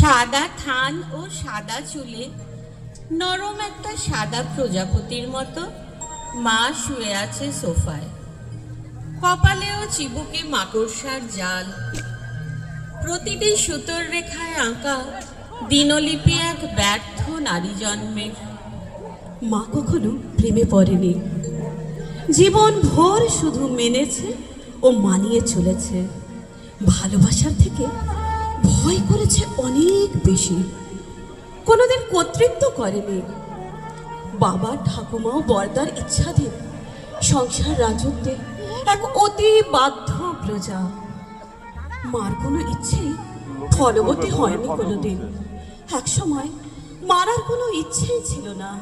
সাদা থান ও সাদা চুলে নরম একটা সাদা প্রজাপতির মতো মা শুয়ে আছে সোফায়। কপালেও চিবুকে মাকড়সার জাল, প্রতিটি সুতোর রেখায় আঁকা দিনলিপি এক ব্যর্থ নারী জন্মের। মা কখনো প্রেমে পড়েনি, জীবন ভোর শুধু মেনেছে ও মানিয়ে চলেছে। ভালোবাসার থেকে ভয় করেছে অনেক বেশি, কোনোদিন কর্তৃত্ব করেনি। বাবা ঠাকুমা ও বরদার ইচ্ছাধীন সংসার রাজত্বে এক অতি বাধ্য প্রজা। মার কোনো ইচ্ছেই ফলবতী হয়নি কোনোদিন। একসময় মারার কোনো ইচ্ছেই ছিল না।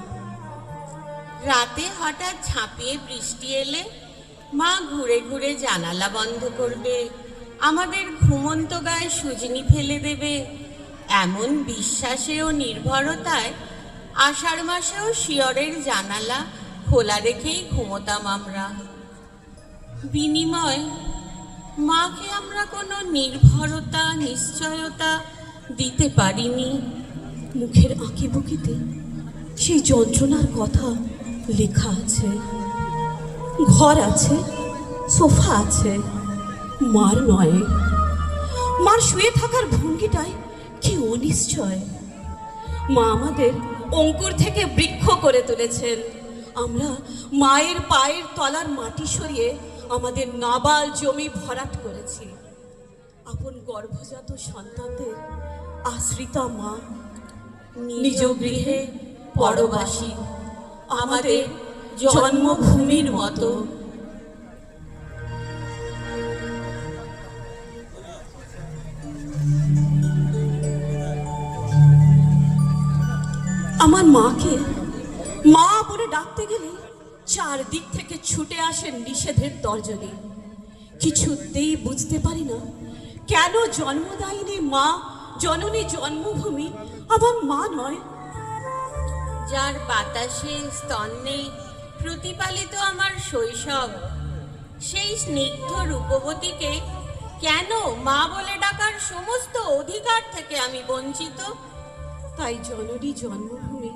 রাতে হঠাৎ ঝাঁপিয়ে বৃষ্টি এলে মা ঘুরে ঘুরে জানালা বন্ধ করবে, আমাদের ঘুমন্ত গায়ে সুজনি ফেলে দেবে। এমন বিশ্বাসে ও নির্ভরতায় আষাঢ় মাসেও শিয়রের জানালা খোলা রেখেই ঘুমোতাম আমরা। বিনিময় মাকে আমরা কোনো নির্ভরতা নিশ্চয়তা দিতে পারিনি। মুখের আঁকিবুকিতে সেই যন্ত্রণার কথা লেখা আছে। ঘর আছে, সোফা আছে, মার নয়। মার শুয়ে থাকার ভঙ্গিটায় কি অনিশ্চয়। মা আমাদের অঙ্কুর থেকে বৃক্ষ করে তুলেছেন। আমরা মায়ের পায়ের তলার মাটি সরিয়ে আমাদের নাবাল জমি ভরাট করেছি। আপন গর্ভজাত সন্তানদের আশ্রিতা মা, নিজ গৃহে পরবাসী, আমাদের জন্মভূমির মতো। আমার মাকে মা বলে ডাকতে গেলে চারদিক থেকে ছুটে আসে নিষেধের তর্জনী। কিছুতেই বুঝতে পারি না কেন জন্মদায়িনী মা, জননী জন্মভূমি আবার মা নয়। যার বাতাসে স্তন্যে প্রতিপালিত আমার শৈশব, সেই স্নিগ্ধ রূপবতীকে কেন মা বলে ডাকার সমস্ত অধিকার থেকে আমি বঞ্চিত? তাই জননী জন্মভূমি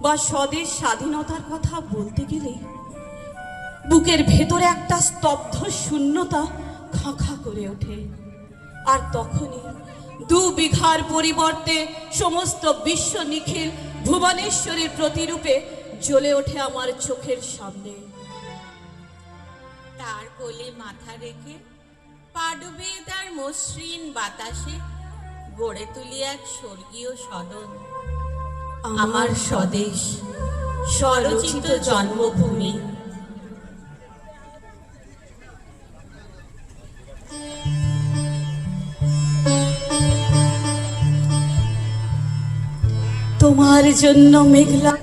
বা স্বদেশ স্বাধীনতার কথা বলতে গেলে বুকের ভেতরে একটা স্তব্ধ শূন্যতা খাঁ খাঁ করে ওঠে। আর তখনই 2 বিঘার পরিবর্তে সমস্ত বিশ্ব নিখিল ভুবনেশ্বরীর প্রতিরূপে জ্বলে ওঠে আমার চোখের সামনে। তার কোলে মাথা রেখে পাডুবে তার মসৃণ বাতাসে গড়ে তুলি এক স্বর্গীয় সদন, আমার স্বদেশ, স্বরচিত জন্মভূমি। তোমার জন্য মেঘলা